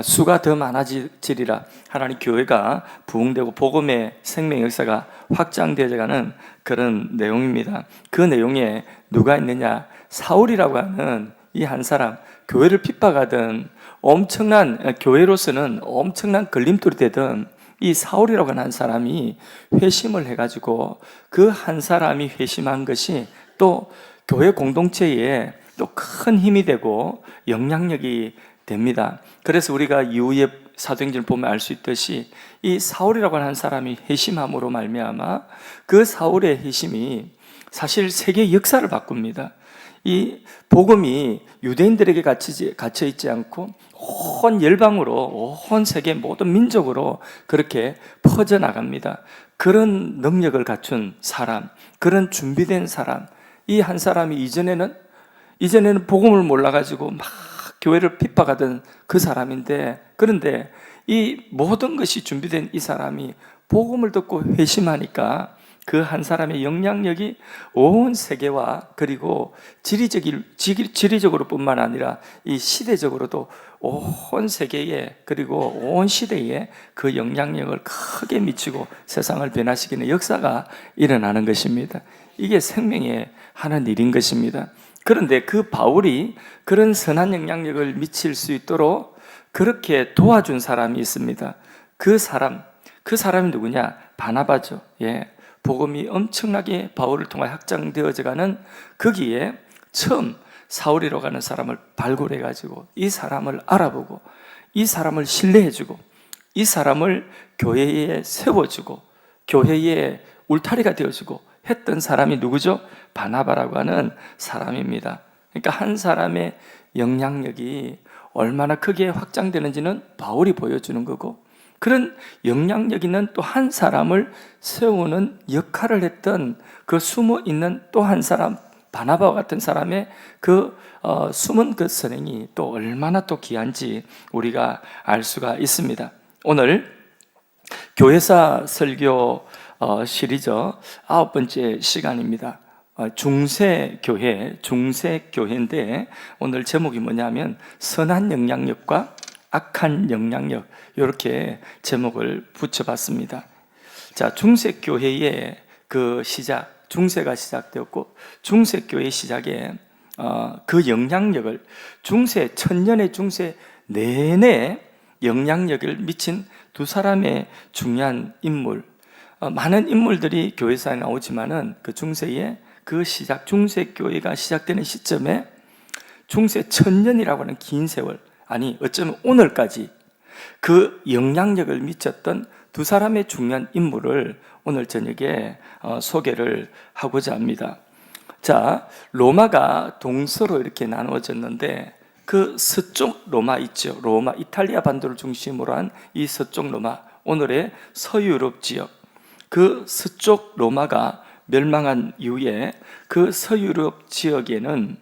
수가 더 많아지리라. 하나님 교회가 부흥되고 복음의 생명 역사가 확장되어가는 그런 내용입니다. 그 내용에 누가 있느냐? 사울이라고 하는 이 한 사람, 교회를 핍박하던 교회로서는 엄청난 걸림돌이 되던 이 사울이라고 하는 한 사람이 회심을 해가지고 그 한 사람이 회심한 것이 또 교회 공동체에 또 큰 힘이 되고 영향력이 됩니다. 그래서 우리가 이후에 사도행전을 보면 알 수 있듯이 이 사울이라고 하는 사람이 회심함으로 말미암아 그 사울의 회심이 사실 세계 역사를 바꿉니다. 이 복음이 유대인들에게 갇혀 있지 않고 온 열방으로, 온 세계 모든 민족으로 그렇게 퍼져나갑니다. 그런 능력을 갖춘 사람, 그런 준비된 사람, 이 한 사람이 이전에는 복음을 몰라가지고 막 교회를 핍박하던 그 사람인데, 그런데 이 모든 것이 준비된 이 사람이 복음을 듣고 회심하니까 그 한 사람의 영향력이 온 세계와 그리고 지리적으로 뿐만 아니라 이 시대적으로도 온 세계에 그리고 온 시대에 그 영향력을 크게 미치고 세상을 변화시키는 역사가 일어나는 것입니다. 이게 생명의 하는 일인 것입니다. 그런데 그 바울이 그런 선한 영향력을 미칠 수 있도록 그렇게 도와준 사람이 있습니다. 그 사람이 누구냐? 바나바죠. 복음이 엄청나게 바울을 통해 확장되어져가는 거기에 처음 사울이라고 하는 사람을 발굴해가지고 이 사람을 알아보고 이 사람을 신뢰해주고 이 사람을 교회에 세워주고 교회의 울타리가 되어주고 했던 사람이 누구죠? 바나바라고 하는 사람입니다. 그러니까 한 사람의 영향력이 얼마나 크게 확장되는지는 바울이 보여주는 거고, 그런 영향력 있는 또 한 사람을 세우는 역할을 했던 그 숨어 있는 또 한 사람, 바나바와 같은 사람의 그 숨은 그 선행이 또 얼마나 또 귀한지 우리가 알 수가 있습니다. 오늘 교회사 설교 시리즈 9번째 시간입니다. 중세교회인데 오늘 제목이 뭐냐면 선한 영향력과 악한 영향력, 이렇게 제목을 붙여봤습니다. 자, 중세교회의 그 시작, 중세가 시작되었고 중세교회 시작에 그 영향력을 천년의 중세 내내 영향력을 미친 두 사람의 중요한 인물, 많은 인물들이 교회사에 나오지만은 그 중세의 그 시작, 중세교회가 시작되는 시점에 중세 천년이라고 하는 긴 세월, 아니 어쩌면 오늘까지 그 영향력을 미쳤던 두 사람의 중요한 인물을 오늘 저녁에 소개를 하고자 합니다. 자, 로마가 동서로 이렇게 나누어졌는데 그 서쪽 로마 있죠. 로마, 이탈리아 반도를 중심으로 한 이 서쪽 로마, 오늘의 서유럽 지역, 그 서쪽 로마가 멸망한 이후에 그 서유럽 지역에는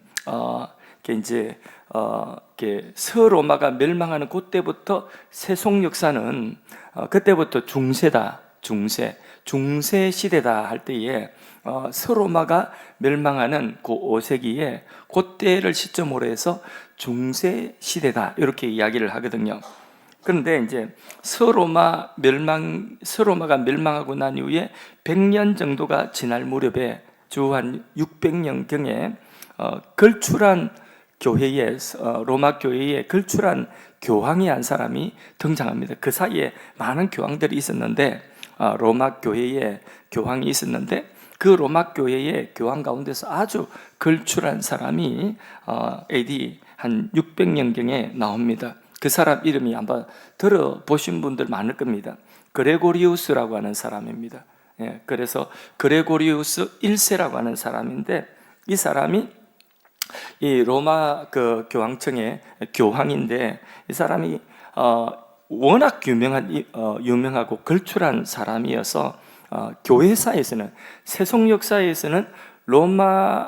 서로마가 멸망하는 그때부터 세속 역사는 그때부터 중세 시대다 할 때에 서로마가 멸망하는 그 5세기에 그때를 시점으로 해서 중세 시대다 이렇게 이야기를 하거든요. 그런데 이제 서로마가 멸망하고 난 이후에 100년 정도가 지날 무렵에 주 한 600년경에 걸출한 교회에 로마 교회에 걸출한 교황이 한 사람이 등장합니다. 그 사이에 많은 교황들이 있었는데 로마 교회에 교황이 있었는데 그 로마 교회의 교황 가운데서 아주 걸출한 사람이 AD 한 600년경에 나옵니다. 그 사람 이름이 아마 들어보신 분들 많을 겁니다. 그레고리우스라고 하는 사람입니다. 그래서 그레고리우스 1세라고 하는 사람인데 이 사람이 이 로마 그 교황청의 교황인데 이 사람이 워낙 유명하고 걸출한 사람이어서 교회사에서는 세속 역사에서는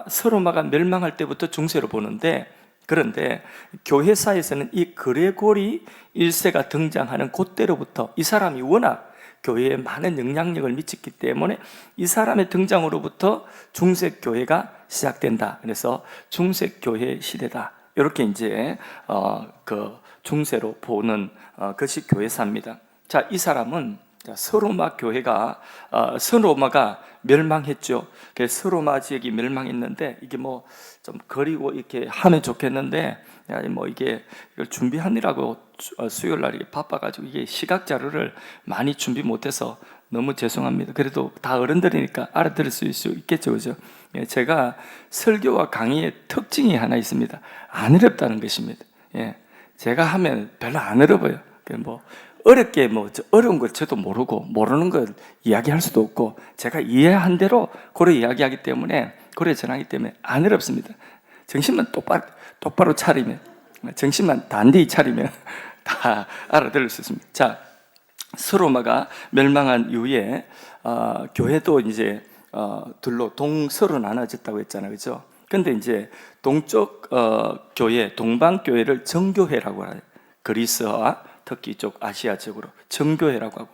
서로마가 멸망할 때부터 중세로 보는데, 그런데 교회사에서는 이 그레고리 1세가 등장하는 그때로부터 이 사람이 워낙 교회에 많은 영향력을 미쳤기 때문에 이 사람의 등장으로부터 중세교회가 시작된다. 그래서 중세교회 시대다. 이렇게 이제 중세로 보는 것이 교회사입니다. 자, 이 사람은 서로마 교회가 서로마가 멸망했죠. 서로마 지역이 멸망했는데 이게 뭐 좀 거리고 이렇게 하면 좋겠는데 뭐 이게 이걸 준비하느라고 수요일 날 이게 바빠가지고 이게 시각 자료를 많이 준비 못해서 너무 죄송합니다. 그래도 다 어른들이니까 알아들을 수 있겠죠, 그죠? 예, 제가 설교와 강의의 특징이 하나 있습니다. 안 어렵다는 것입니다. 예, 제가 하면 별로 안 어려워요. 뭐 어렵게 어려운 걸 저도 모르는 걸 이야기할 수도 없고 제가 이해한 대로 그래 이야기하기 때문에 그래 전하기 때문에 안 어렵습니다. 정신만 똑바로 차리면, 정신만 단디 차리면 다 알아들을 수 있습니다. 자, 서로마가 멸망한 이후에 교회도 이제 둘로 동서로 나눠졌다고 했잖아요, 그렇죠? 근데 이제 동쪽 교회, 동방 교회를 정교회라고 해요. 그리스와 특히 이쪽 아시아 지역으로 정교회라고 하고,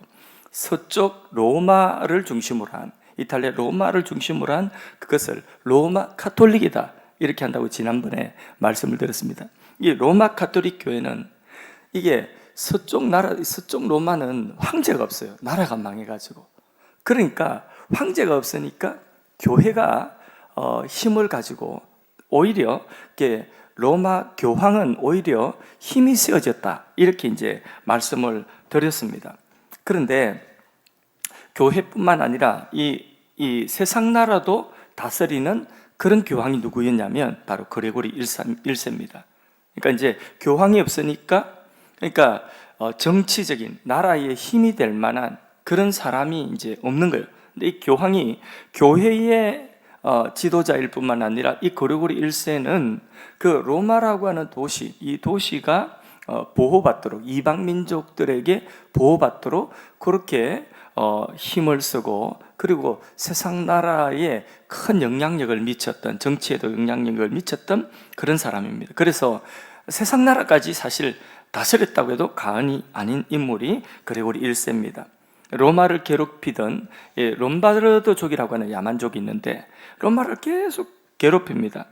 서쪽 로마를 중심으로 한, 이탈리아 로마를 중심으로 한 그것을 로마 카톨릭이다 이렇게 한다고 지난번에 말씀을 드렸습니다. 이 로마 카톨릭 교회는 이게 서쪽 로마는 황제가 없어요. 나라가 망해가지고. 그러니까 황제가 없으니까 교회가 힘을 가지고 오히려 이렇게 로마 교황은 오히려 힘이 세워졌다 이렇게 이제 말씀을 드렸습니다. 그런데 교회뿐만 아니라 이 세상 나라도 다스리는 그런 교황이 누구였냐면 바로 그레고리 1세입니다. 그러니까 이제 교황이 없으니까 그러니까 정치적인 나라의 힘이 될 만한 그런 사람이 이제 없는 거예요. 근데 이 교황이 교회의 지도자일 뿐만 아니라 이 그레고리 1세는 그 로마라고 하는 도시, 이 도시가 보호받도록, 이방 민족들에게 보호받도록 그렇게 힘을 쓰고, 그리고 세상 나라에 큰 영향력을 미쳤던, 정치에도 영향력을 미쳤던 그런 사람입니다. 그래서 세상 나라까지 사실 다스렸다고 해도 과언이 아닌 인물이 그레고리 1세입니다. 로마를 괴롭히던 롬바르드족이라고 하는 야만족이 있는데 로마를 계속 괴롭힙니다.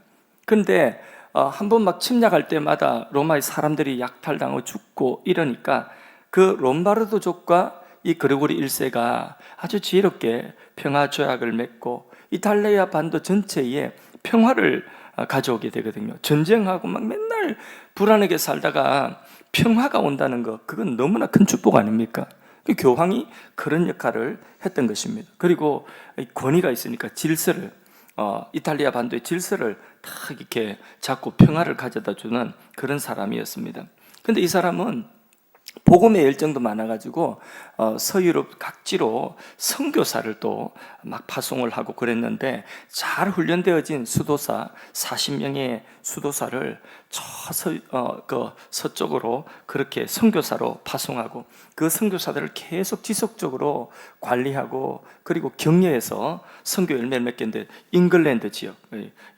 그런데 한번 막 침략할 때마다 로마의 사람들이 약탈당하고 죽고 이러니까 그 롬바르드족과 이 그레고리 1세가 아주 지혜롭게 평화 조약을 맺고 이탈리아 반도 전체에 평화를 가져오게 되거든요. 전쟁하고 막 맨날 불안하게 살다가 평화가 온다는 것, 그건 너무나 큰 축복 아닙니까? 그 교황이 그런 역할을 했던 것입니다. 그리고 권위가 있으니까 질서를, 이탈리아 반도의 질서를 딱 이렇게 잡고 평화를 가져다 주는 그런 사람이었습니다. 근데 이 사람은 복음의 열정도 많아가지고 서유럽 각지로 선교사를 또 막 파송을 하고 그랬는데, 잘 훈련되어진 수도사 40명의 수도사를 서쪽으로 그렇게 선교사로 파송하고 그 선교사들을 계속 지속적으로 관리하고, 그리고 격려해서 선교 열매를 맺겠는데, 잉글랜드 지역,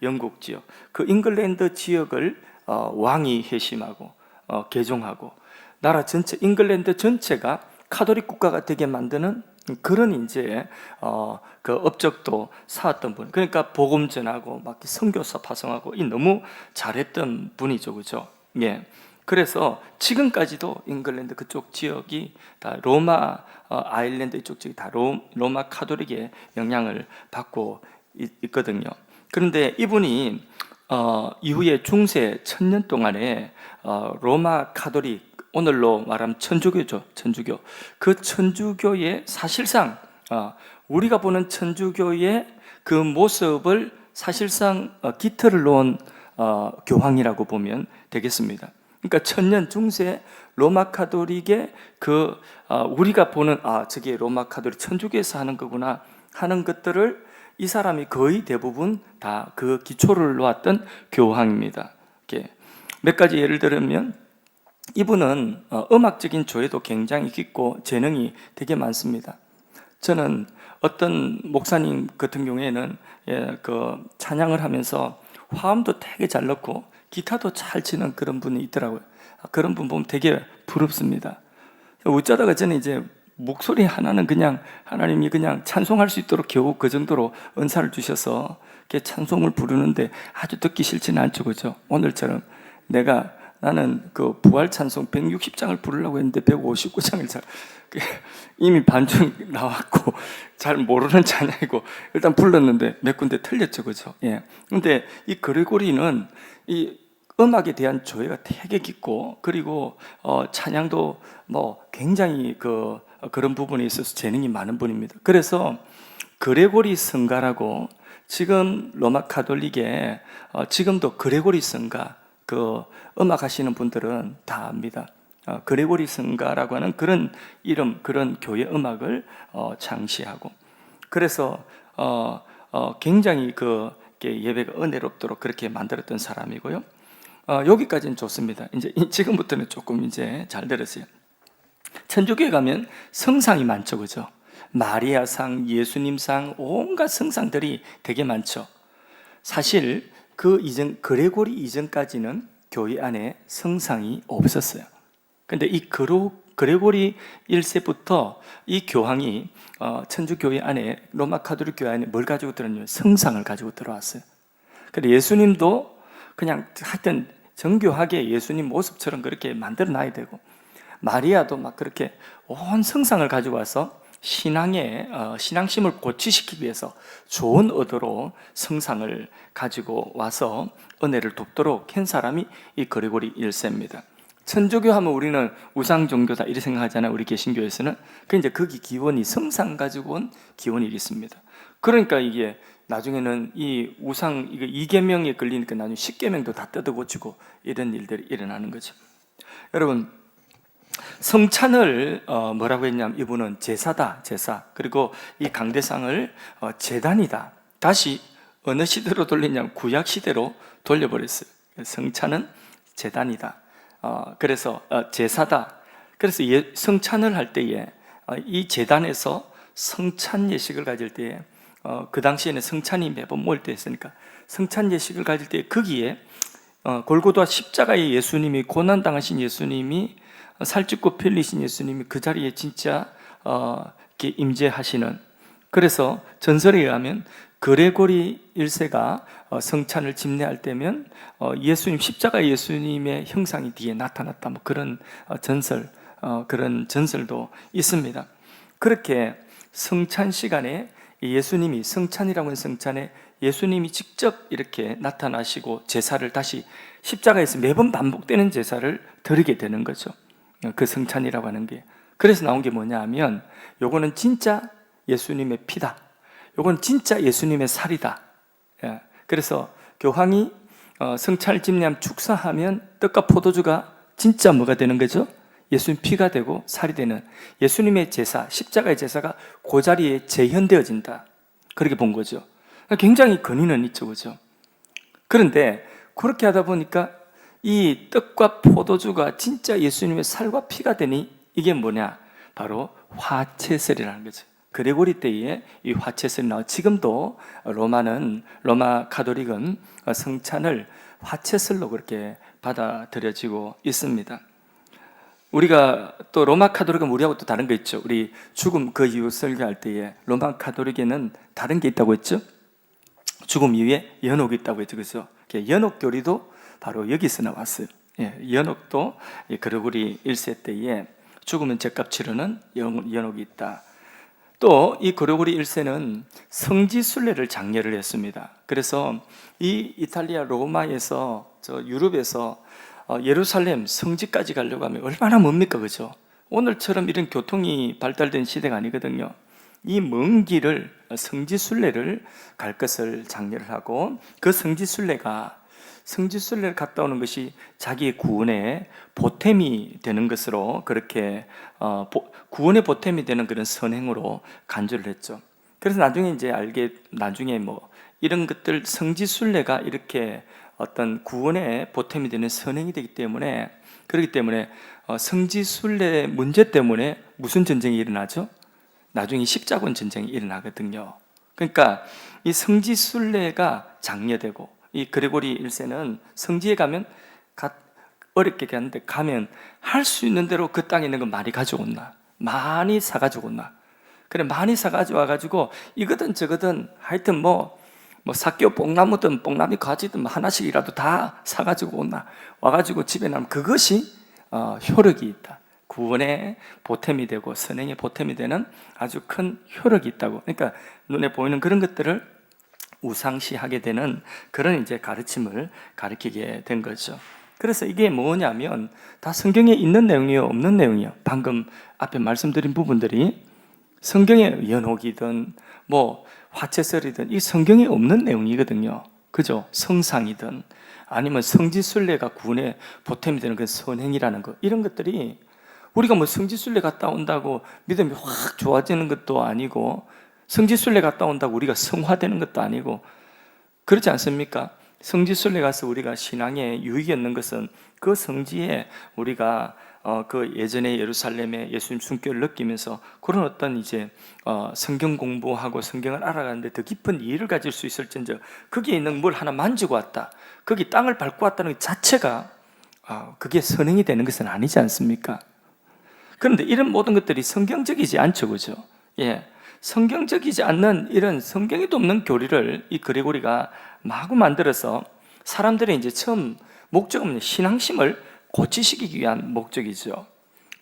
영국 지역, 그 잉글랜드 지역을 왕이 회심하고 개종하고 나라 전체, 잉글랜드 전체가 카톨릭 국가가 되게 만드는 그런 이제 그 업적도 쌓았던 분. 그러니까 복음 전하고 막 선교사 파송하고 이 너무 잘했던 분이죠, 그죠? 예. 그래서 지금까지도 잉글랜드 그쪽 지역이 다 로마, 아일랜드 이쪽 지역이 다 로마 카톨릭의 영향을 받고 있거든요. 그런데 이분이 이후에 중세 1000년 동안에 로마 카톨릭, 오늘로 말하면 천주교죠. 천주교. 그 천주교의 사실상 우리가 보는 천주교의 그 모습을 사실상 깃털을 놓은 교황이라고 보면 되겠습니다. 그러니까 천년 중세 로마 카톨릭의 그 우리가 보는 저게 로마 카톨릭 천주교에서 하는 거구나 하는 것들을 이 사람이 거의 대부분 다 그 기초를 놓았던 교황입니다. 이렇게 몇 가지 예를 들면, 이분은 음악적인 조예도 굉장히 깊고 재능이 되게 많습니다. 저는 어떤 목사님 같은 경우에는 그 찬양을 하면서 화음도 되게 잘 넣고 기타도 잘 치는 그런 분이 있더라고요. 그런 분 보면 되게 부럽습니다. 어쩌다가 저는 이제 목소리 하나는 그냥 하나님이 그냥 찬송할 수 있도록 겨우 그 정도로 은사를 주셔서 이렇게 찬송을 부르는데 아주 듣기 싫지는 않죠, 그죠? 오늘처럼 내가 나는 그 부활 찬송 160장을 부르려고 했는데 159장을 이미 반중 나왔고 잘 모르는 찬양이고 일단 불렀는데 몇 군데 틀렸죠, 그죠? 예. 근데 이 그레고리는 이 음악에 대한 조예가 되게 깊고, 그리고 찬양도 뭐 굉장히 그런 부분에 있어서 재능이 많은 분입니다. 그래서 그레고리 성가라고 지금 로마 카톨릭에 지금도 그레고리 성가 음악 하시는 분들은 다 압니다. 그레고리 성가라고 하는 그런 이름, 그런 교회 음악을 창시하고, 그래서 굉장히 예배가 은혜롭도록 그렇게 만들었던 사람이고요. 여기까지는 좋습니다. 이제 지금부터는 조금 이제 잘 들으세요. 천주교에 가면 성상이 많죠, 그죠? 마리아상, 예수님상, 온갖 성상들이 되게 많죠. 사실 그 이전, 그레고리 이전까지는 교회 안에 성상이 없었어요. 근데 이 그레고리 1세부터 이 교황이 천주교회 안에, 로마 카톨릭 교회 안에 뭘 가지고 들었냐면 성상을 가지고 들어왔어요. 근데 예수님도 그냥 하여튼 정교하게 예수님 모습처럼 그렇게 만들어 놔야 되고, 마리아도 막 그렇게 온 성상을 가지고 와서 신앙심을 고취시키기 위해서 좋은 의도로 성상을 가지고 와서 은혜를 돕도록 한 사람이 이 그레고리 1세입니다. 천주교 하면 우리는 우상 종교다 이렇게 생각하잖아요. 우리 개신교에서는. 그 이제 거기 기원이 성상 가지고 온 기원이 있습니다. 그러니까 이게 나중에는 이 우상 이거 2계명에 걸리니까 나중에 10계명도 다 뜯어 고치고 이런 일들이 일어나는 거죠. 여러분, 성찬을 뭐라고 했냐면 이분은 제사다, 제사. 그리고 이 강대상을 제단이다. 다시 어느 시대로 돌리냐면 구약 시대로 돌려버렸어요. 성찬은 제단이다. 그래서 제사다. 그래서 성찬을 할 때에 이 제단에서 성찬 예식을 가질 때에 그 당시에는 성찬이 매번 모일 때였으니까 성찬 예식을 가질 때 거기에 골고다 십자가의 예수님이, 고난당하신 예수님이, 살찌고 편리신 예수님이 그 자리에 진짜 이렇게 임재하시는, 그래서 전설에 의하면 그레고리 1세가 성찬을 집례할 때면 예수님, 십자가 예수님의 형상이 뒤에 나타났다, 뭐 그런 그런 전설도 있습니다. 그렇게 성찬 시간에 예수님이, 성찬이라고 하는 성찬에 예수님이 직접 이렇게 나타나시고 제사를 다시 십자가에서 매번 반복되는 제사를 드리게 되는 거죠. 그 성찬이라고 하는 게. 그래서 나온 게 뭐냐 하면 요거는 진짜 예수님의 피다, 요건 진짜 예수님의 살이다. 그래서 교황이 성찬을 집례하면 축사하면 떡과 포도주가 진짜 뭐가 되는 거죠? 예수님 피가 되고 살이 되는 예수님의 제사, 십자가의 제사가 그 자리에 재현되어진다, 그렇게 본 거죠. 굉장히 근위는 있죠, 그죠? 그런데 그렇게 하다 보니까 이 떡과 포도주가 진짜 예수님의 살과 피가 되니 이게 뭐냐? 바로 화채설이라는 거죠. 그레고리 때에 이 화채설이 나와. 지금도 로마 가톨릭은 성찬을 화채설로 그렇게 받아들여지고 있습니다. 우리가 또 로마 카톨릭은 우리하고 또 다른 거 있죠. 우리 죽음 그 이후 설교할 때에 로마 카톨릭에는 다른 게 있다고 했죠. 죽음 이후에 연옥이 있다고 했죠, 그죠? 연옥 교리도 바로 여기서 나왔어요. 연옥도 그레고리 1세 때에 죽으면 죗값 치르는 연옥이 있다. 또 이 그레고리 1세는 성지순례를 장려를 했습니다. 그래서 이 이탈리아 로마에서 유럽에서 예루살렘 성지까지 가려고 하면 얼마나 멉니까, 그죠? 오늘처럼 이런 교통이 발달된 시대가 아니거든요. 이 먼 길을, 성지순례를 갈 것을 장려를 하고, 그 성지순례를 갔다 오는 것이 자기의 구원의 보탬이 되는 것으로, 그렇게 구원의 보탬이 되는 그런 선행으로 간주를 했죠. 그래서 나중에 뭐 이런 것들, 성지순례가 이렇게 어떤 구원의 보탬이 되는 선행이 되기 때문에, 그렇기 때문에 성지순례 문제 때문에 무슨 전쟁이 일어나죠? 나중에 십자군 전쟁이 일어나거든요. 그러니까 이 성지순례가 장려되고, 이 그레고리 1세는 성지에 가면 어렵게 가는데 가면 할 수 있는 대로 그 땅에 있는 거 많이 가져온나, 많이 사가지고 온나. 그래 많이 사가지고 와가지고 이거든 저거든 하여튼 뭐 뭐 사교 뽕나무든 뽕나무 가지든 뭐 하나씩이라도 다 사가지고 와가지고 집에 나면 그것이 효력이 있다. 구원의 보탬이 되고 선행의 보탬이 되는 아주 큰 효력이 있다고. 그러니까 눈에 보이는 그런 것들을 우상시하게 되는 그런 이제 가르침을 가르치게 된 거죠. 그래서 이게 뭐냐면 다 성경에 있는 내용이요, 없는 내용이요. 방금 앞에 말씀드린 부분들이 성경의 연옥이든 뭐 화채설이든 이 성경에 없는 내용이거든요. 그죠? 성상이든 아니면 성지순례가 구원의 보탬이 되는 그 선행이라는 것, 이런 것들이 우리가 뭐 성지순례 갔다 온다고 믿음이 확 좋아지는 것도 아니고, 성지순례 갔다 온다고 우리가 성화되는 것도 아니고, 그렇지 않습니까? 성지순례 가서 우리가 신앙에 유익이 있는 것은 그 성지에 우리가 그 예전에 예루살렘에 예수님 숨결을 느끼면서 그런 어떤 이제 성경 공부하고 성경을 알아가는데 더 깊은 이해를 가질 수 있을진저, 거기에 있는 뭘 하나 만지고 왔다, 거기 땅을 밟고 왔다는 것 자체가 그게 선행이 되는 것은 아니지 않습니까? 그런데 이런 모든 것들이 성경적이지 않죠, 그죠? 예, 성경적이지 않는 이런 성경에도 없는 교리를 이 그레고리가 마구 만들어서 사람들의 이제 처음 목적은 신앙심을 고치시키기 위한 목적이죠.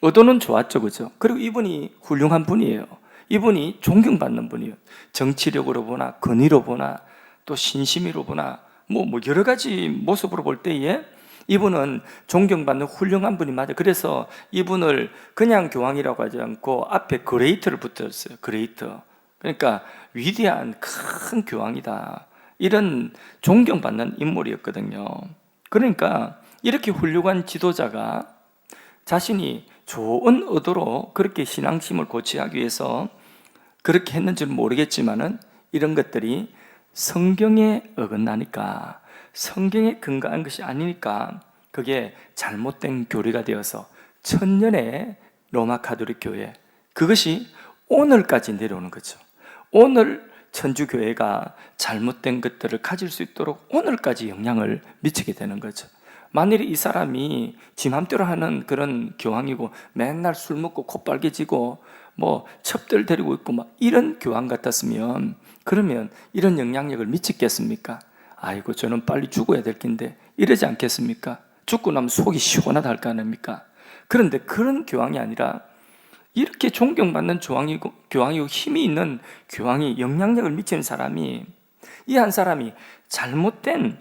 의도는 좋았죠, 그죠? 그리고 이분이 훌륭한 분이에요. 이분이 존경받는 분이에요. 정치력으로 보나 권위로 보나 또 신심으로 보나 뭐 여러 가지 모습으로 볼 때에 이분은 존경받는 훌륭한 분이 맞아요. 그래서 이분을 그냥 교황이라고 하지 않고 앞에 그레이트를 붙였어요. 그레이트. 그러니까 위대한 큰 교황이다, 이런 존경받는 인물이었거든요. 그러니까 이렇게 훌륭한 지도자가 자신이 좋은 의도로 그렇게 신앙심을 고치하기 위해서 그렇게 했는지는 모르겠지만은 이런 것들이 성경에 어긋나니까, 성경에 근거한 것이 아니니까 그게 잘못된 교리가 되어서 천년의 로마 가톨릭 교회, 그것이 오늘까지 내려오는 거죠. 오늘 천주교회가 잘못된 것들을 가질 수 있도록 오늘까지 영향을 미치게 되는 거죠. 만일 이 사람이 지 맘대로 하는 그런 교황이고 맨날 술 먹고 코 빨개지고 뭐 첩들 데리고 있고 막 이런 교황 같았으면, 그러면 이런 영향력을 미치겠습니까? 아이고 저는 빨리 죽어야 될 텐데 이러지 않겠습니까? 죽고 나면 속이 시원하다 할 거 아닙니까? 그런데 그런 교황이 아니라 이렇게 존경받는 교황이고 힘이 있는 교황이, 영향력을 미치는 사람이, 이 한 사람이 잘못된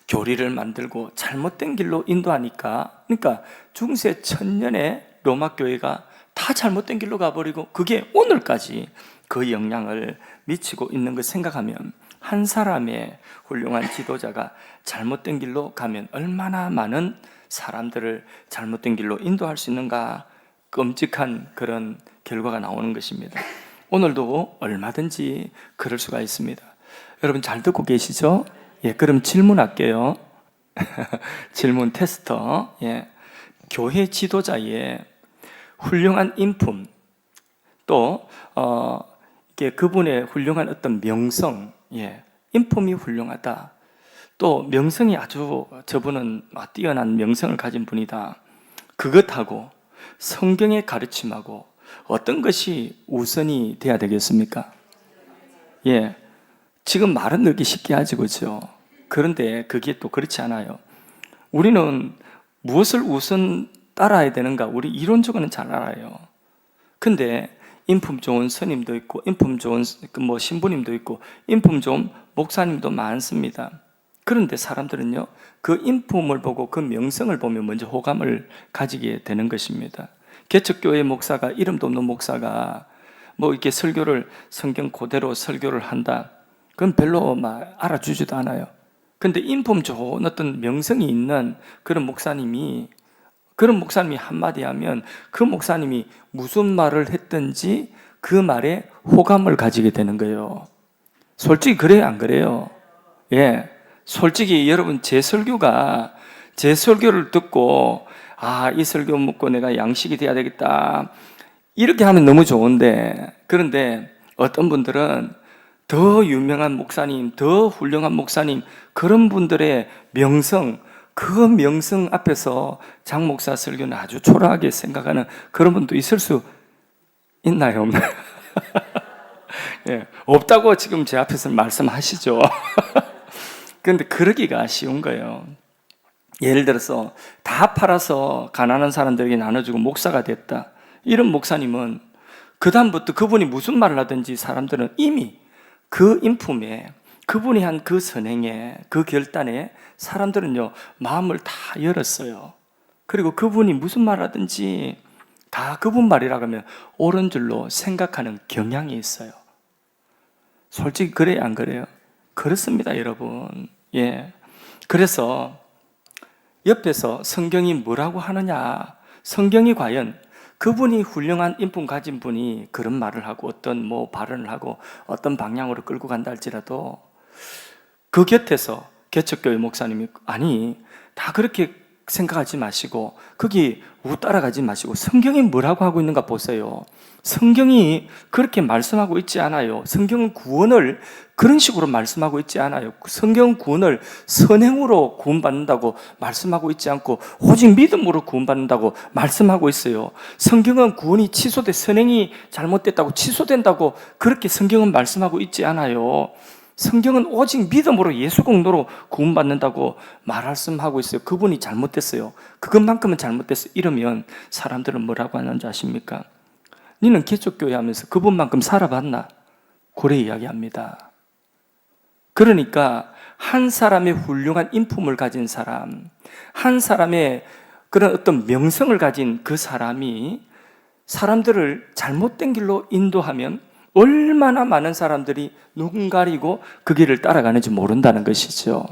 교리를 만들고 잘못된 길로 인도하니까, 그러니까 중세 천년의 로마 교회가 다 잘못된 길로 가버리고 그게 오늘까지 그 영향을 미치고 있는 걸 생각하면, 한 사람의 훌륭한 지도자가 잘못된 길로 가면 얼마나 많은 사람들을 잘못된 길로 인도할 수 있는가, 끔찍한 그런 결과가 나오는 것입니다. 오늘도 얼마든지 그럴 수가 있습니다. 여러분 잘 듣고 계시죠? 예, 그럼 질문할게요. 질문 테스터. 예, 교회 지도자의 훌륭한 인품, 또 이게 그분의 훌륭한 어떤 명성, 예, 인품이 훌륭하다, 또 명성이 아주 저분은 뛰어난 명성을 가진 분이다, 그것하고 성경의 가르침하고 어떤 것이 우선이 돼야 되겠습니까? 예, 지금 말은 넣기 쉽게 하지, 그렇죠? 그런데 그게 또 그렇지 않아요. 우리는 무엇을 우선 따라야 되는가, 우리 이론적으로는 잘 알아요. 근데 인품 좋은 스님도 있고 인품 좋은 뭐 신부님도 있고 인품 좋은 목사님도 많습니다. 그런데 사람들은요, 그 인품을 보고 그 명성을 보면 먼저 호감을 가지게 되는 것입니다. 개척교회 목사가, 이름도 없는 목사가 뭐 이렇게 설교를 성경 그대로 설교를 한다, 그건 별로 막 알아주지도 않아요. 근데 인품 좋은 어떤 명성이 있는 그런 목사님이 한마디 하면 그 목사님이 무슨 말을 했든지 그 말에 호감을 가지게 되는 거예요. 솔직히 그래요, 안 그래요? 예, 솔직히 여러분 제 설교를 듣고 이 설교 먹고 내가 양식이 돼야 되겠다 이렇게 하면 너무 좋은데, 그런데 어떤 분들은 더 유명한 목사님, 더 훌륭한 목사님, 그런 분들의 명성, 그 명성 앞에서 장 목사 설교는 아주 초라하게 생각하는 그런 분도 있을 수 있나요, 없나요? 예, 없다고 지금 제 앞에서 말씀하시죠. 그런데 그러기가 쉬운 거예요. 예를 들어서 다 팔아서 가난한 사람들에게 나눠주고 목사가 됐다. 이런 목사님은 그다음부터 그분이 무슨 말을 하든지 사람들은 이미 그 인품에, 그분이 한 그 선행에, 그 결단에 사람들은요 마음을 다 열었어요. 그리고 그분이 무슨 말을 하든지 다 그분 말이라고 하면 옳은 줄로 생각하는 경향이 있어요. 솔직히 그래요, 안 그래요? 그렇습니다, 여러분. 예. 그래서 옆에서 성경이 뭐라고 하느냐, 성경이 과연 그분이 훌륭한 인품 가진 분이 그런 말을 하고 어떤 발언을 하고 어떤 방향으로 끌고 간다 할지라도 그 곁에서 개척교회 목사님이 아니 다 그렇게 생각하지 마시고 거기 따라가지 마시고 성경이 뭐라고 하고 있는가 보세요. 성경이 그렇게 말씀하고 있지 않아요. 성경은 구원을 그런 식으로 말씀하고 있지 않아요. 성경은 구원을 선행으로 구원받는다고 말씀하고 있지 않고 오직 믿음으로 구원받는다고 말씀하고 있어요. 성경은 구원이 선행이 잘못됐다고 취소된다고 그렇게 성경은 말씀하고 있지 않아요. 성경은 오직 믿음으로 예수 공로로 구원받는다고 말씀하고 있어요. 그분이 잘못됐어요. 그것만큼은 잘못됐어요. 이러면 사람들은 뭐라고 하는지 아십니까? 너는 개척교회 하면서 그분만큼 살아봤나? 그래 이야기합니다. 그러니까 한 사람의 훌륭한 인품을 가진 사람, 한 사람의 그런 어떤 명성을 가진 그 사람이 사람들을 잘못된 길로 인도하면 얼마나 많은 사람들이 눈 가리고 그 길을 따라가는지 모른다는 것이죠.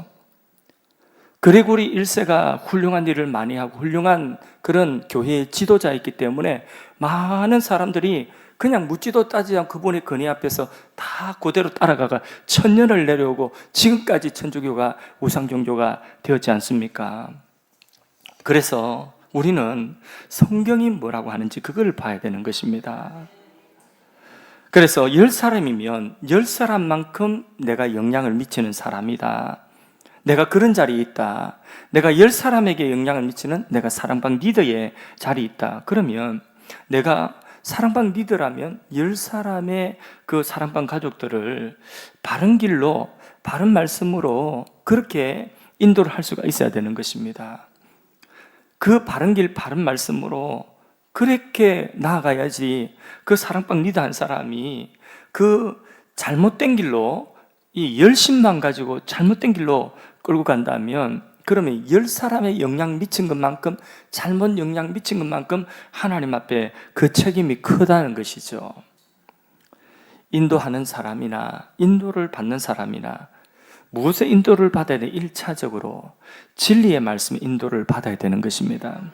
그레고리 1세가 훌륭한 일을 많이 하고 훌륭한 그런 교회의 지도자였기 때문에 많은 사람들이 그냥 묻지도 따지지 않고 그분의 건의 앞에서 다 그대로 따라가가 천년을 내려오고 지금까지 천주교가 우상종교가 되었지 않습니까? 그래서 우리는 성경이 뭐라고 하는지 그걸 봐야 되는 것입니다. 그래서 10사람이면 10사람만큼 내가 영향을 미치는 사람이다. 내가 그런 자리에 있다. 내가 10사람에게 영향을 미치는 내가 사랑방 리더의 자리에 있다. 그러면 내가 사랑방 리더라면 10사람의 그 사랑방 가족들을 바른 길로, 바른 말씀으로 그렇게 인도를 할 수가 있어야 되는 것입니다. 그 바른 길, 바른 말씀으로 그렇게 나아가야지 그 사랑방 리더 한 사람이 그 잘못된 길로 이 열심만 가지고 잘못된 길로 끌고 간다면 그러면 10사람의 영향 미친 것만큼 잘못 영향 미친 것만큼 하나님 앞에 그 책임이 크다는 것이죠. 인도하는 사람이나 인도를 받는 사람이나 무엇의 인도를 받아야 돼? 1차적으로 진리의 말씀 인도를 받아야 되는 것입니다.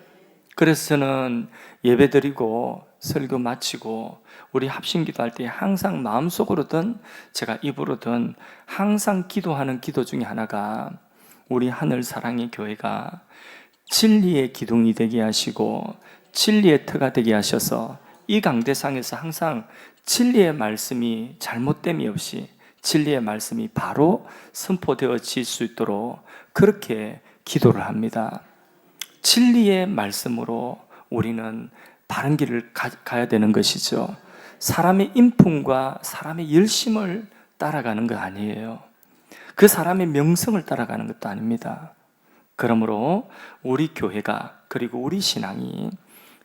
그래서 저는 예배 드리고 설교 마치고 우리 합심기도 할 때 항상 마음속으로든 제가 입으로든 항상 기도하는 기도 중에 하나가 우리 하늘 사랑의 교회가 진리의 기둥이 되게 하시고 진리의 터가 되게 하셔서 이 강대상에서 항상 진리의 말씀이 잘못됨이 없이 진리의 말씀이 바로 선포되어질 수 있도록 그렇게 기도를 합니다. 진리의 말씀으로 우리는 바른 길을 가야 되는 것이죠. 사람의 인품과 사람의 열심을 따라가는 거 아니에요. 그 사람의 명성을 따라가는 것도 아닙니다. 그러므로 우리 교회가 그리고 우리 신앙이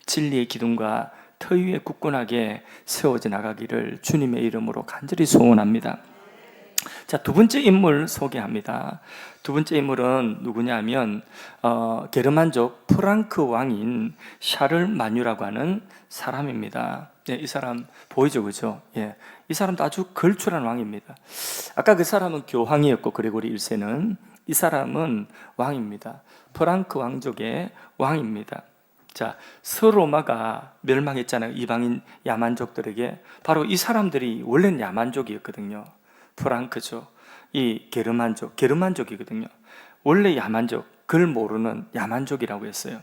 진리의 기둥과 터 위에 굳건하게 세워져 나가기를 주님의 이름으로 간절히 소원합니다. 자, 두 번째 인물 소개합니다. 두 번째 인물은 누구냐면 게르만족 프랑크 왕인 샤를마뉴라고 하는 사람입니다. 예, 이 사람 보이죠, 그죠? 예, 이 사람도 아주 걸출한 왕입니다. 아까 그 사람은 교황이었고 그레고리 1세는 이 사람은 왕입니다. 프랑크 왕족의 왕입니다. 자, 서로마가 멸망했잖아요. 이방인 야만족들에게. 바로 이 사람들이 원래는 야만족이었거든요. 프랑크족, 이 게르만족이거든요. 원래 야만족, 그걸 모르는 야만족이라고 했어요.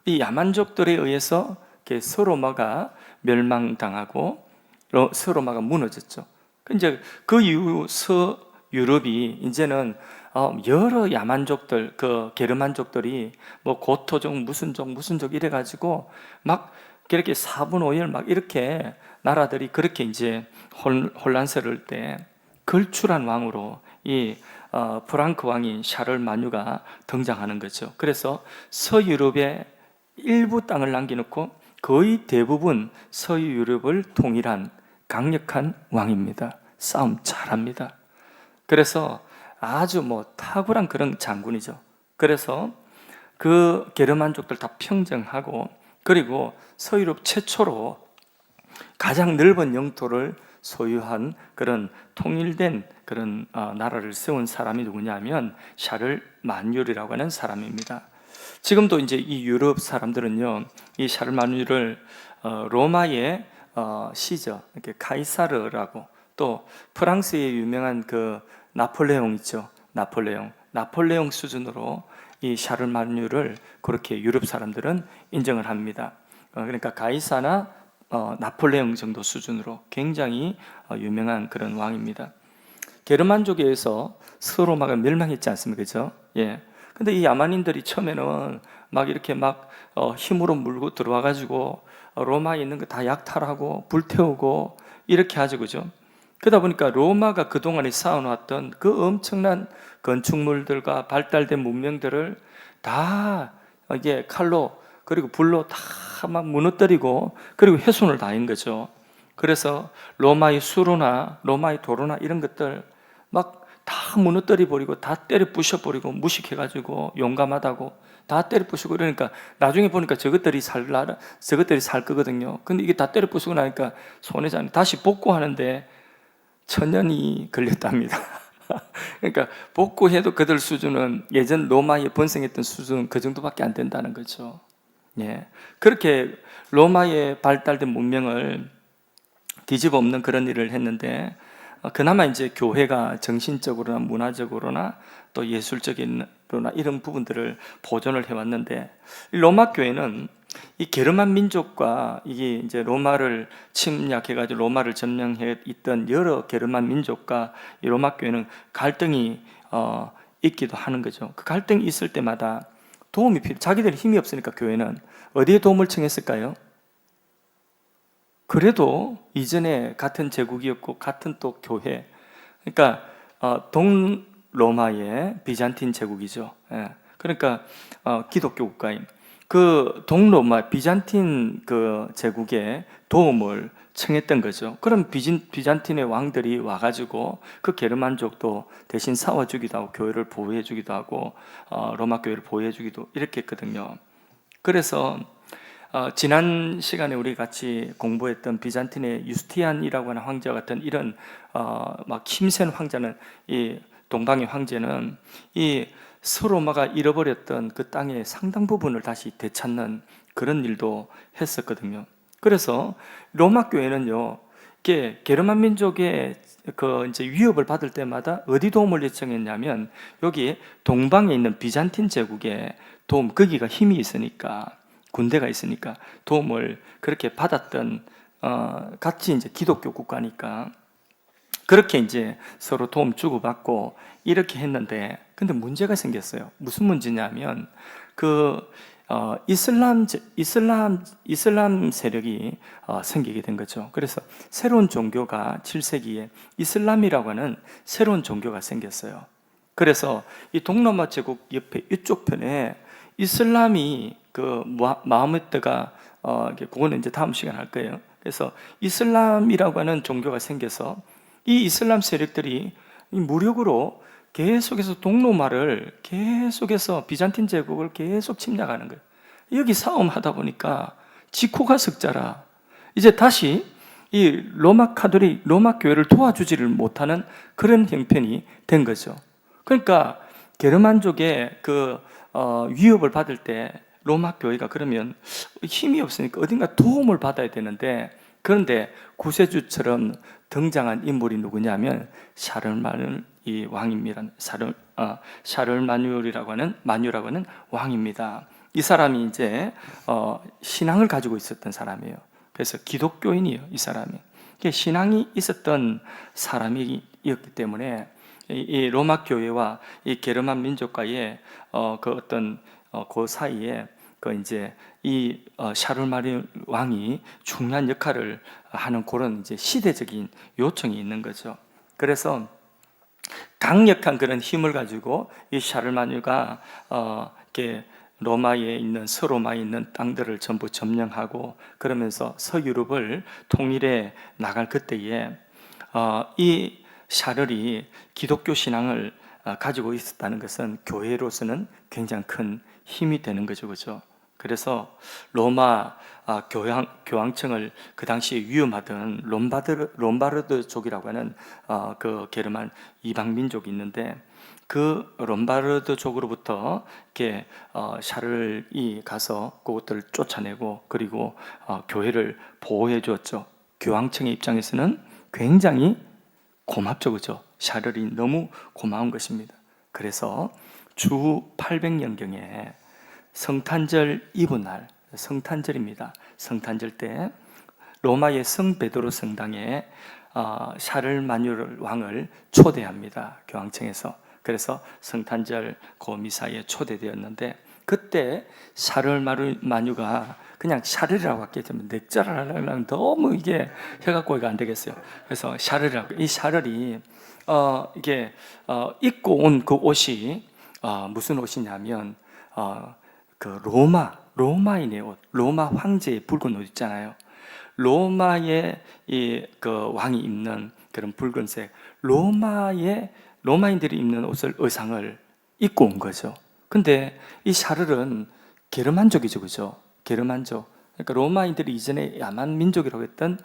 이 야만족들에 의해서 서로마가 멸망당하고 서로마가 무너졌죠. 이제 그 이후 서유럽이 이제는 여러 야만족들, 그 게르만족들이 뭐 고토족, 무슨 족 이래가지고 막 이렇게 4분 5열 막 이렇게 나라들이 그렇게 이제 혼란스러울 때 걸출한 왕으로 이 프랑크 왕인 샤를 마뉴가 등장하는 거죠. 그래서 서유럽의 일부 땅을 남겨놓고 거의 대부분 서유럽을 통일한 강력한 왕입니다. 싸움 잘합니다. 그래서 아주 탁월한 그런 장군이죠. 그래서 그 게르만족들 다 평정하고, 그리고 서유럽 최초로 가장 넓은 영토를 소유한 그런 통일된 그런 나라를 세운 사람이 누구냐면 샤를 마뉴르라고 하는 사람입니다. 지금도 이제 이 유럽 사람들은요, 이 샤를 마뉴를 로마의 시저, 이렇게 카이사르라고, 또 프랑스의 유명한 그 나폴레옹 있죠. 나폴레옹 수준으로 이 샤를 마뉴를 그렇게 유럽 사람들은 인정을 합니다. 그러니까 가이사나 나폴레옹 정도 수준으로 굉장히 유명한 그런 왕입니다. 게르만족에서 서로마가 멸망했지 않습니까? 그죠? 예. 근데 이 야만인들이 처음에는 막 이렇게 힘으로 물고 들어와가지고 로마에 있는 거 다 약탈하고 불태우고 이렇게 하죠. 그죠? 그러다 보니까 로마가 그동안에 쌓아놓았던 그 엄청난 건축물들과 발달된 문명들을 다 이게 칼로 그리고 불로 다 막 무너뜨리고, 그리고 훼손을 다한 거죠. 그래서 로마의 수로나 로마의 도로나 이런 것들 막 다 무너뜨려 버리고, 다 때려 부셔 버리고, 무식해가지고 용감하다고 다 때려 부수고, 그러니까 나중에 보니까 저것들이 살 거거든요. 근데 이게 다 때려 부수고 나니까 손해잖아요. 다시 복구하는데 천년이 걸렸답니다. 그러니까 복구해도 그들 수준은 예전 로마에 번성했던 수준 그 정도밖에 안 된다는 거죠. 예, 그렇게 로마의 발달된 문명을 뒤집어 엎는 그런 일을 했는데, 그나마 이제 교회가 정신적으로나 문화적으로나 또 예술적으로나 이런 부분들을 보존을 해왔는데, 이 로마 교회는 이 게르만 민족과 이게 이제 로마를 침략해가지고 로마를 점령해 있던 여러 게르만 민족과 이 로마 교회는 갈등이 있기도 하는 거죠. 그 갈등이 있을 때마다 도움이 자기들이 힘이 없으니까 교회는 어디에 도움을 청했을까요? 그래도 이전에 같은 제국이었고 같은 또 교회, 그러니까 동로마의 비잔틴 제국이죠. 예. 그러니까 기독교 국가인 그 동로마 비잔틴 그 제국의 도움을 청했던 거죠. 그럼 비잔틴의 왕들이 와가지고 그 게르만족도 대신 싸워주기도 하고 교회를 보호해주기도 하고 로마 교회를 보호해주기도 이렇게 했거든요. 그래서 지난 시간에 우리 같이 공부했던 비잔틴의 유스티안이라고 하는 황제 같은 이런 막 힘센 황제는, 이 동방의 황제는 이 서로마가 잃어버렸던 그 땅의 상당 부분을 다시 되찾는 그런 일도 했었거든요. 그래서 로마 교회는요, 이게 게르만 민족의 그 이제 위협을 받을 때마다 어디 도움을 요청했냐면 여기 동방에 있는 비잔틴 제국의 도움, 거기가 힘이 있으니까, 군대가 있으니까 도움을 그렇게 받았던 같이 이제 기독교 국가니까 그렇게 이제 서로 도움 주고받고 이렇게 했는데, 근데 문제가 생겼어요. 무슨 문제냐면 그 이슬람 세력이 생기게 된 거죠. 그래서 새로운 종교가 7세기에 이슬람이라고 하는 새로운 종교가 생겼어요. 그래서 이 동로마 제국 옆에 이쪽 편에 이슬람이 그 마호메트가 그거는 이제 다음 시간 할 거예요. 그래서 이슬람이라고 하는 종교가 생겨서 이 이슬람 세력들이 무력으로 계속해서 동로마를 계속해서 비잔틴 제국을 계속 침략하는 거예요. 여기 싸움하다 보니까 지코가 석자라 이제 다시 이 로마 교회를 도와주지를 못하는 그런 형편이 된 거죠. 그러니까 게르만족의 그 위협을 받을 때 로마 교회가 그러면 힘이 없으니까 어딘가 도움을 받아야 되는데, 그런데 구세주처럼 등장한 인물이 누구냐면 샤를마누 이 왕입니다. 샤를마누라고 하는 왕입니다. 이 사람이 이제 신앙을 가지고 있었던 사람이에요. 그래서 기독교인이에요. 이 사람이 신앙이 있었던 사람이었기 때문에 이 로마 교회와 이 게르만 민족과의 그 어떤 그 사이에 그 이제 이 샤를마리 왕이 중요한 역할을 하는 그런 이제 시대적인 요청이 있는 거죠. 그래서 강력한 그런 힘을 가지고 이 샤를마니가 이렇게 로마에 있는 서로마에 있는 땅들을 전부 점령하고 그러면서 서유럽을 통일해 나갈 그때에 이 샤를이 기독교 신앙을 가지고 있었다는 것은 교회로서는 굉장히 큰 힘이 되는 거죠, 그죠? 그래서 로마 교황청을 그 당시에 위험하던 롬바르드족이라고 하는 그 게르만 이방 민족이 있는데 그 롬바르드족으로부터 이렇게 샤를이 가서 그것들을 쫓아내고 그리고 교회를 보호해 주었죠. 교황청의 입장에서는 굉장히 고맙죠, 그죠? 샤를이 너무 고마운 것입니다. 그래서 주 800년경에 성탄절 이브날, 성탄절입니다. 성탄절 때 로마의 성 베드로 성당에 샤를마뉴 왕을 초대합니다. 교황청에서. 그래서 성탄절 그 미사에 초대되었는데 그때 샤를마뉴가 그냥 샤를이라고 하게 되면 넥자를 하려면 너무 이게 혀가 꼬이가 안 되겠어요. 그래서 샤를이라고, 이 샤를이 이게 입고 온 그 옷이 무슨 옷이냐면 그 로마인의 옷, 로마 황제의 붉은 옷 있잖아요. 로마의 이 그 왕이 입는 그런 붉은색 로마인들이 입는 의상을 입고 온 거죠. 근데 이 샤를은 게르만족이죠, 그죠? 게르만족. 그러니까 로마인들이 이전에 야만 민족이라고 했던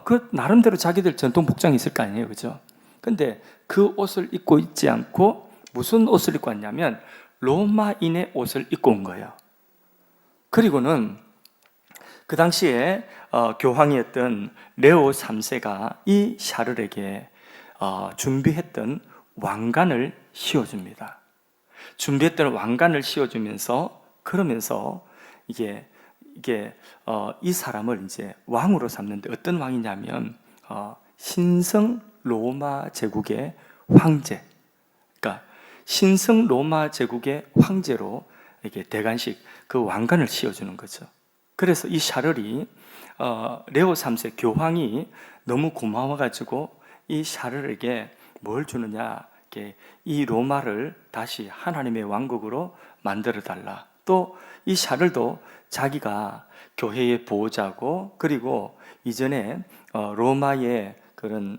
그 나름대로 자기들 전통 복장이 있을 거 아니에요, 그죠? 근데 그 옷을 입고 있지 않고 무슨 옷을 입고 왔냐면 로마인의 옷을 입고 온 거예요. 그리고는 그 당시에 교황이었던 레오 3세가 이 샤를에게 준비했던 왕관을 씌워줍니다. 준비했던 왕관을 씌워주면서 그러면서 이게 이 사람을 이제 왕으로 삼는데 어떤 왕이냐면 신성 로마 제국의 황제. 그러니까 신성 로마 제국의 황제로 이렇게 대관식 그 왕관을 씌워주는 거죠. 그래서 이 샤를이 레오 3세 교황이 너무 고마워가지고 이 샤를에게 뭘 주느냐, 이 로마를 다시 하나님의 왕국으로 만들어 달라. 또 이 샤를도 자기가 교회의 보호자고 그리고 이전에 로마의 그런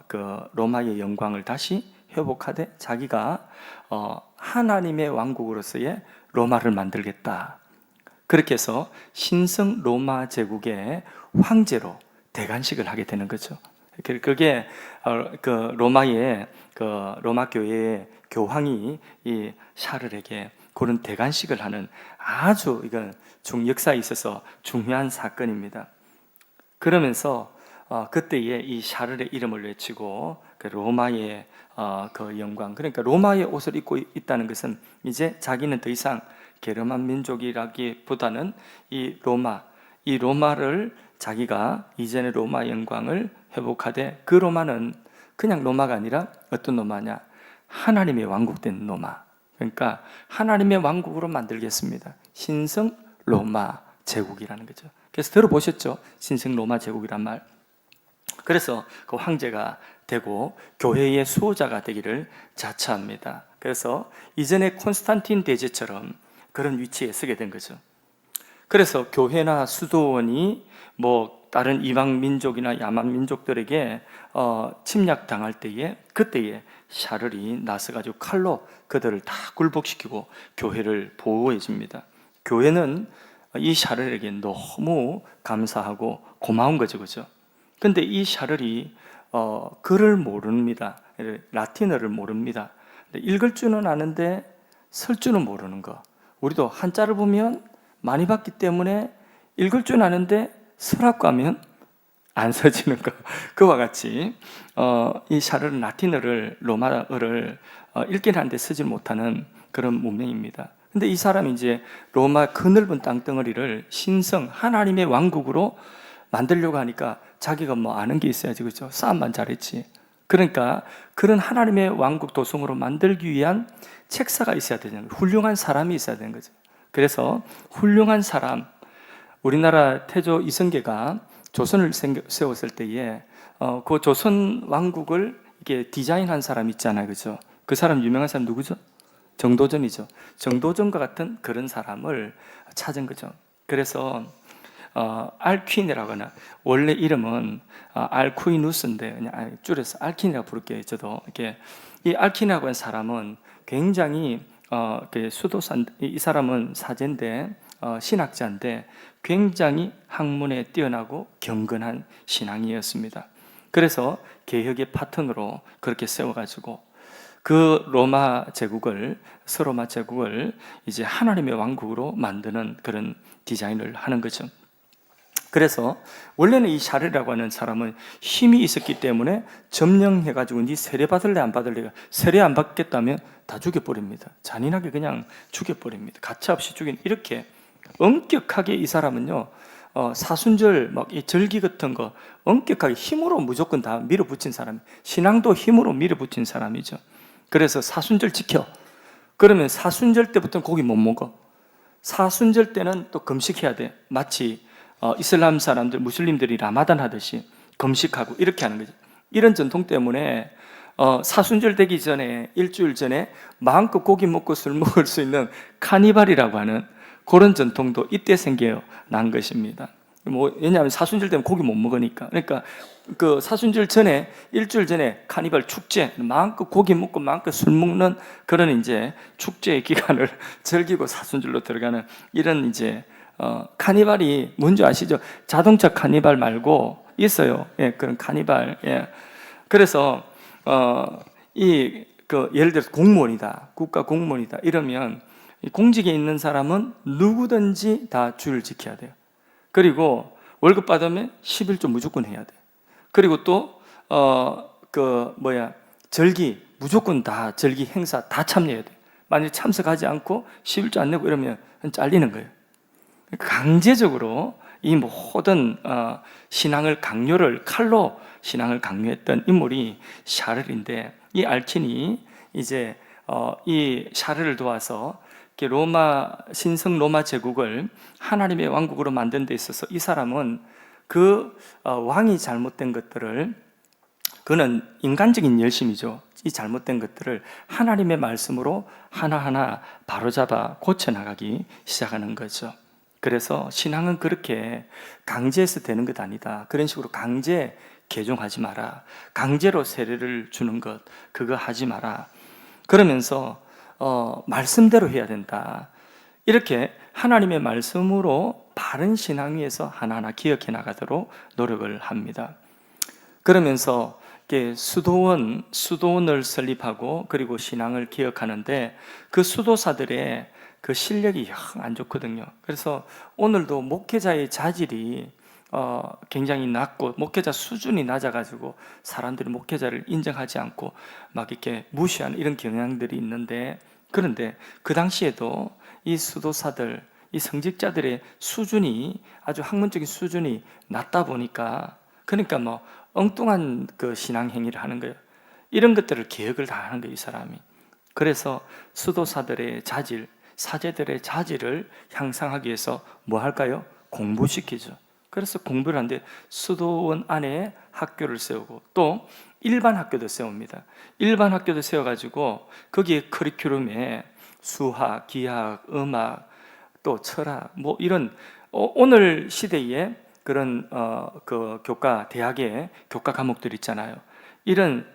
그 로마의 영광을 다시 회복하되 자기가 하나님의 왕국으로서의 로마를 만들겠다. 그렇게 해서 신성 로마 제국의 황제로 대관식을 하게 되는 거죠. 그게 그 로마의 그 로마 교회의 교황이 이 샤를에게 그런 대관식을 하는 아주 이건 역사에 있어서 중요한 사건입니다. 그러면서 그때에 이 샤를의 이름을 외치고 그 로마의 그 영광, 그러니까 로마의 옷을 입고 있다는 것은 이제 자기는 더 이상 게르만 민족이라기보다는 이 로마를 자기가 이전의 로마 영광을 회복하되 그 로마는 그냥 로마가 아니라 어떤 로마냐? 하나님의 왕국된 로마. 그러니까 하나님의 왕국으로 만들겠습니다. 신성 로마 제국이라는 거죠. 그래서 들어보셨죠? 신성 로마 제국이란 말. 그래서 그 황제가 되고 교회의 수호자가 되기를 자처합니다. 그래서 이전에 콘스탄틴 대제처럼 그런 위치에 서게 된 거죠. 그래서 교회나 수도원이 뭐 다른 이방 민족이나 야만 민족들에게 침략당할 때에 그때에 샤를이 나서가지고 칼로 그들을 다 굴복시키고 교회를 보호해 줍니다. 교회는 이 샤를에게 너무 감사하고 고마운 거죠, 그죠? 근데 이 샤를이 글을 모릅니다. 라틴어를 모릅니다. 읽을 줄은 아는데 쓸 줄은 모르는 거. 우리도 한자를 보면 많이 봤기 때문에 읽을 줄 아는데 쓰라고 하면 안 써지는 거. 그와 같이 이 샤를은 라틴어를 로마어를 읽긴 하는데 쓰지 못하는 그런 문명입니다. 근데 이 사람이 이제 로마 그 넓은 땅덩어리를 신성 하나님의 왕국으로 만들려고 하니까 자기가 뭐 아는 게 있어야지, 그렇죠? 싸움만 잘했지. 그러니까 그런 하나님의 왕국 도성으로 만들기 위한 책사가 있어야 되는 거예요. 훌륭한 사람이 있어야 되는 거죠. 그래서 훌륭한 사람, 우리나라 태조 이성계가 조선을 세웠을 때에 그 조선 왕국을 이게 디자인한 사람 있잖아요, 그죠? 그 사람 유명한 사람 누구죠? 정도전이죠. 정도전과 같은 그런 사람을 찾은 거죠. 그래서 알퀴니라고 하나, 원래 이름은 알쿠이누스인데 그냥 줄여서 알퀴니라고 부를게요. 저도 이렇게 이 알퀴니라고 하는 사람은 굉장히 그 수도사, 이 사람은 사제인데 신학자인데 굉장히 학문에 뛰어나고 경건한 신앙이었습니다. 그래서 개혁의 파트너로 그렇게 세워가지고 그 서로마 제국을 이제 하나님의 왕국으로 만드는 그런 디자인을 하는 거죠. 그래서 원래는 이 샤르라고 하는 사람은 힘이 있었기 때문에 점령해가지고 네 세례 받을래 안 받을래, 세례 안 받겠다면 다 죽여버립니다. 잔인하게 그냥 죽여버립니다. 가차없이 이렇게 엄격하게 이 사람은요, 사순절 막 이 절기 같은 거 엄격하게 힘으로 무조건 다 밀어붙인 사람, 신앙도 힘으로 밀어붙인 사람이죠. 그래서 사순절 지켜. 그러면 사순절 때부터는 고기 못 먹어. 사순절 때는 또 금식해야 돼. 마치 이슬람 사람들, 무슬림들이 라마단 하듯이 금식하고 이렇게 하는 거죠. 이런 전통 때문에 사순절 되기 전에 일주일 전에 마음껏 고기 먹고 술 먹을 수 있는 카니발이라고 하는 그런 전통도 이때 생겨난 것입니다. 왜냐하면 사순절 때문에 고기 못 먹으니까. 그러니까 그 사순절 전에 일주일 전에 카니발 축제, 마음껏 고기 먹고 마음껏 술 먹는 그런 이제 축제의 기간을 즐기고 사순절로 들어가는 이런 이제 카니발이 뭔지 아시죠? 자동차 카니발 말고 있어요. 예, 그런 카니발. 예. 그래서 예를 들어서 공무원이다, 국가 공무원이다 이러면 공직에 있는 사람은 누구든지 다 줄을 지켜야 돼요. 그리고 월급 받으면 11조 무조건 해야 돼. 그리고 또 절기 무조건 다 절기 행사 다 참여해야 돼. 만약 참석하지 않고 11조 안 내고 이러면 잘리는 거예요. 강제적으로 이 모든 신앙을 칼로 신앙을 강요했던 인물이 샤를인데, 이 알킨이 이제 이 샤를을 도와서 신성 로마 제국을 하나님의 왕국으로 만든 데 있어서 이 사람은 그 왕이 잘못된 것들을, 그는 인간적인 열심이죠. 이 잘못된 것들을 하나님의 말씀으로 하나하나 바로잡아 고쳐나가기 시작하는 거죠. 그래서 신앙은 그렇게 강제해서 되는 것 아니다. 그런 식으로 강제 개종하지 마라. 강제로 세례를 주는 것, 그거 하지 마라. 그러면서 말씀대로 해야 된다. 이렇게 하나님의 말씀으로 바른 신앙 위에서 하나하나 기억해 나가도록 노력을 합니다. 그러면서 수도원을 설립하고 그리고 신앙을 기억하는데 그 수도사들의 그 실력이 영 안 좋거든요. 그래서 오늘도 목회자의 자질이 굉장히 낮고 목회자 수준이 낮아가지고 사람들이 목회자를 인정하지 않고 막 이렇게 무시하는 이런 경향들이 있는데, 그런데 그 당시에도 이 수도사들, 이 성직자들의 수준이 아주 학문적인 수준이 낮다 보니까, 그러니까 엉뚱한 그 신앙 행위를 하는 거예요. 이런 것들을 개혁을 다 하는 거예요, 이 사람이. 그래서 수도사들의 자질, 사제들의 자질을 향상하기 위해서 뭐 할까요? 공부시키죠. 그래서 공부를 하는데 수도원 안에 학교를 세우고 또 일반 학교도 세웁니다. 일반 학교도 세워가지고 거기에 커리큘럼에 수학, 기하, 음악, 또 철학, 이런 오늘 시대에 그런 그 대학의 교과 과목들 있잖아요. 이런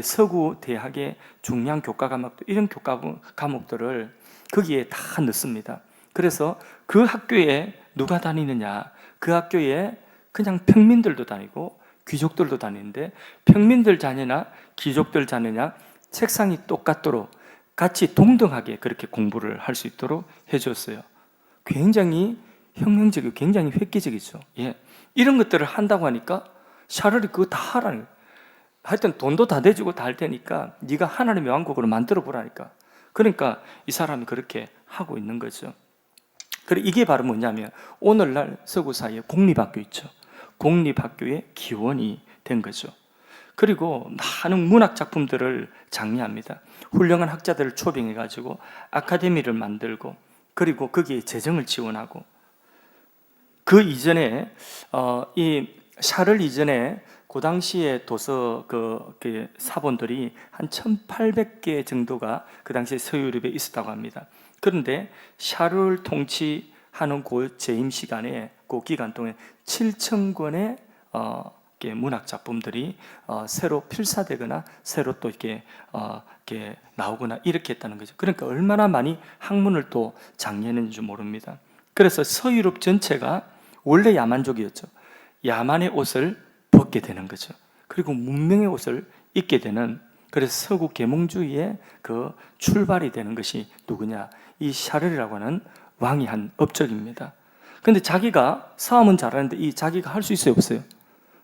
서구 대학의 중요한 교과 과목들, 이런 교과 과목들을 거기에 다 넣습니다. 그래서 그 학교에 누가 다니느냐? 그 학교에 그냥 평민들도 다니고 귀족들도 다니는데, 평민들 자녀나 귀족들 자녀냐 책상이 똑같도록 같이 동등하게 그렇게 공부를 할 수 있도록 해줬어요. 굉장히 혁명적이고 굉장히 획기적이죠. 예. 이런 것들을 한다고 하니까 샤를이 그거 다 하라는 거예요. 하여튼 돈도 다 대주고 다 할 테니까 네가 하나님의 왕국으로 만들어 보라니까. 그러니까 이 사람이 그렇게 하고 있는 거죠. 그리고 이게 바로 뭐냐면 오늘날 서구 사회에 공립학교 있죠. 공립학교의 기원이 된 거죠. 그리고 많은 문학 작품들을 장려합니다. 훌륭한 학자들을 초빙해가지고 아카데미를 만들고 그리고 거기에 재정을 지원하고, 그 이전에 이 샤를 이전에 그 당시에 도서 그 사본들이 한 1800개 정도가 그 당시에 서유럽에 있었다고 합니다. 그런데 샤를 통치하는 그 재임 시간에, 그 기간 동안 7,000권의 문학 작품들이 새로 필사되거나 새로 또 이렇게 나오거나 이렇게 했다는 거죠. 그러니까 얼마나 많이 학문을 또 장려했는지 모릅니다. 그래서 서유럽 전체가 원래 야만족이었죠. 야만의 옷을 벗게 되는 거죠. 그리고 문명의 옷을 입게 되는, 그래서 서구 계몽주의의 그 출발이 되는 것이 누구냐? 이 샤를이라고 하는 왕이 한 업적입니다. 근데 자기가 싸움은 잘하는데 이 자기가 할 수 있어요, 없어요?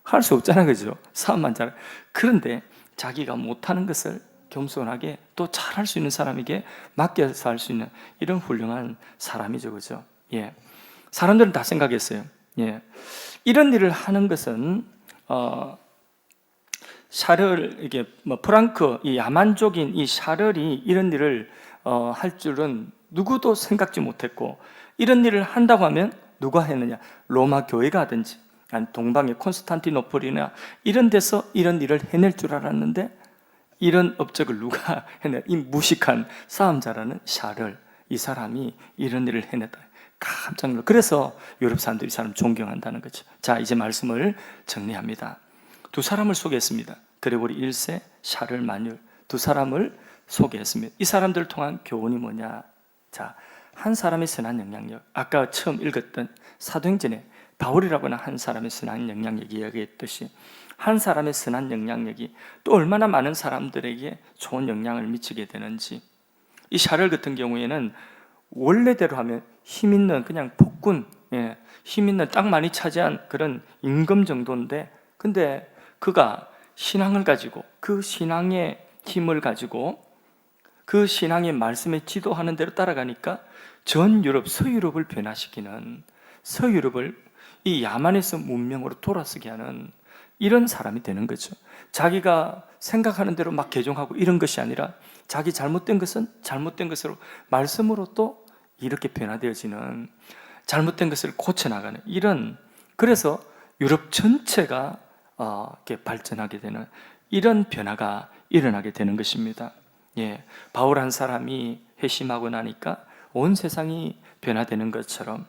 할 수 없잖아요, 그죠? 싸움만 잘. 그런데 자기가 못하는 것을 겸손하게 또 잘할 수 있는 사람에게 맡겨서 할 수 있는 이런 훌륭한 사람이죠, 그죠? 예. 사람들은 다 생각했어요. 예. 이런 일을 하는 것은 샤를, 이게 프랑크, 이 야만족인 이 샤를이 이런 일을 할 줄은 누구도 생각지 못했고, 이런 일을 한다고 하면 누가 했느냐? 로마 교회가 하든지 아니 동방의 콘스탄티노플이나 이런 데서 이런 일을 해낼 줄 알았는데, 이런 업적을 누가 해내? 이 무식한 싸움 잘하는 샤를, 이 사람이 이런 일을 해냈다. 깜짝 놀라. 그래서 유럽 사람들이 이 사람 존경한다는 거죠. 자, 이제 말씀을 정리합니다. 두 사람을 소개했습니다. 그레고리 1세, 샤를 마뉴, 두 사람을 소개했습니다. 이 사람들을 통한 교훈이 뭐냐? 자, 한 사람의 선한 영향력, 아까 처음 읽었던 사도행전에 바울이라고 하는 한 사람의 선한 영향력이 이야기했듯이, 한 사람의 선한 영향력이 또 얼마나 많은 사람들에게 좋은 영향을 미치게 되는지. 이 샤를 같은 경우에는 원래대로 하면 힘 있는 그냥 폭군, 힘 있는 땅 많이 차지한 그런 임금 정도인데, 근데 그가 신앙을 가지고, 그 신앙의 힘을 가지고 그 신앙의 말씀에 지도하는 대로 따라가니까 전 유럽, 서유럽을 변화시키는, 서유럽을 이 야만에서 문명으로 돌아서게 하는 이런 사람이 되는 거죠. 자기가 생각하는 대로 막 개종하고 이런 것이 아니라 자기 잘못된 것은 잘못된 것으로 말씀으로 또 이렇게 변화되어지는, 잘못된 것을 고쳐나가는 이런, 그래서 유럽 전체가 이렇게 발전하게 되는 이런 변화가 일어나게 되는 것입니다. 예, 바울 한 사람이 회심하고 나니까 온 세상이 변화되는 것처럼,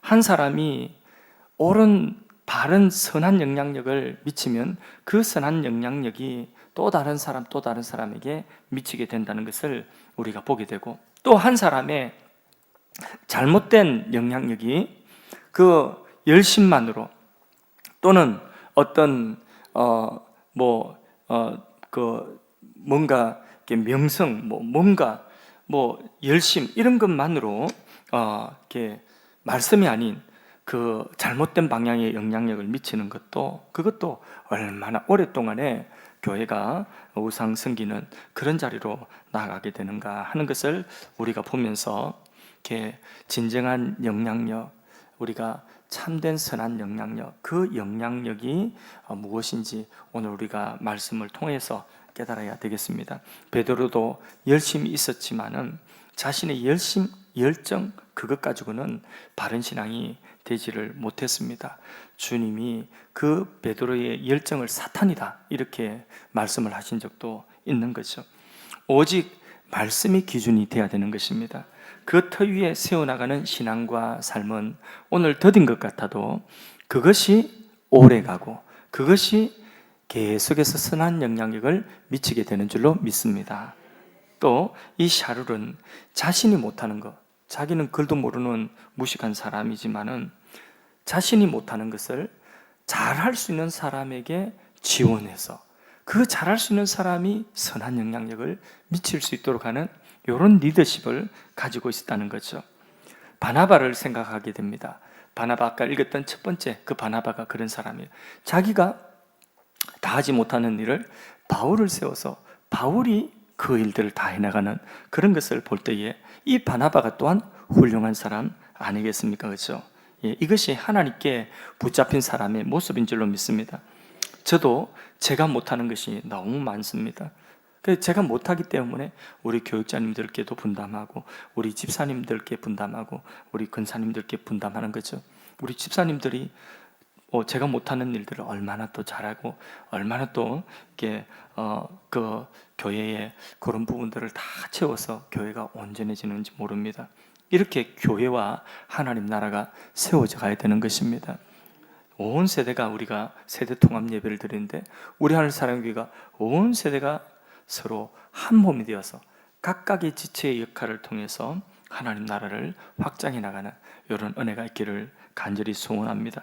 한 사람이 옳은 바른 선한 영향력을 미치면 그 선한 영향력이 또 다른 사람, 또 다른 사람에게 미치게 된다는 것을 우리가 보게 되고, 또 한 사람의 잘못된 영향력이 그 열심만으로, 또는 어떤 뭔가 이렇게 명성, 뭔가 열심 이런 것만으로 이렇게 말씀이 아닌 그 잘못된 방향의 영향력을 미치는 것도, 그것도 얼마나 오랫동안에 교회가 우상 섬기는 그런 자리로 나아가게 되는가 하는 것을 우리가 보면서, 이렇게 진정한 영향력, 우리가 참된 선한 영향력, 그 영향력이 무엇인지 오늘 우리가 말씀을 통해서 깨달아야 되겠습니다. 베드로도 열심히 있었지만은 자신의 열심, 열정, 그것 가지고는 바른 신앙이 되지를 못했습니다. 주님이 그 베드로의 열정을 사탄이다 이렇게 말씀을 하신 적도 있는 거죠. 오직 말씀이 기준이 되어야 되는 것입니다. 그 터 위에 세워나가는 신앙과 삶은 오늘 더딘 것 같아도 그것이 오래가고 그것이 계속해서 선한 영향력을 미치게 되는 줄로 믿습니다. 또 이 샤룰은 자신이 못하는 것, 자기는 글도 모르는 무식한 사람이지만은 자신이 못하는 것을 잘할 수 있는 사람에게 지원해서 그 잘할 수 있는 사람이 선한 영향력을 미칠 수 있도록 하는 이런 리더십을 가지고 있었다는 거죠. 바나바를 생각하게 됩니다. 바나바, 아까 읽었던 첫 번째 그 바나바가 그런 사람이에요. 자기가 다 하지 못하는 일을 바울을 세워서 바울이 그 일들을 다 해나가는 그런 것을 볼 때에 이 바나바가 또한 훌륭한 사람 아니겠습니까? 그렇죠? 예, 이것이 하나님께 붙잡힌 사람의 모습인 줄로 믿습니다. 저도 제가 못하는 것이 너무 많습니다. 그래서 제가 못하기 때문에 우리 교육자님들께도 분담하고, 우리 집사님들께 분담하고, 우리 권사님들께 분담하는 거죠. 우리 집사님들이 제가 못하는 일들을 얼마나 또 잘하고, 얼마나 또 이렇게 그 교회에 그런 부분들을 다 채워서 교회가 온전해지는지 모릅니다. 이렇게 교회와 하나님 나라가 세워져 가야 되는 것입니다. 온 세대가 우리가 세대 통합 예배를 드리는데, 우리 하늘 사랑교회가 온 세대가 서로 한 몸이 되어서 각각의 지체의 역할을 통해서 하나님 나라를 확장해 나가는 이런 은혜가 있기를 간절히 소원합니다.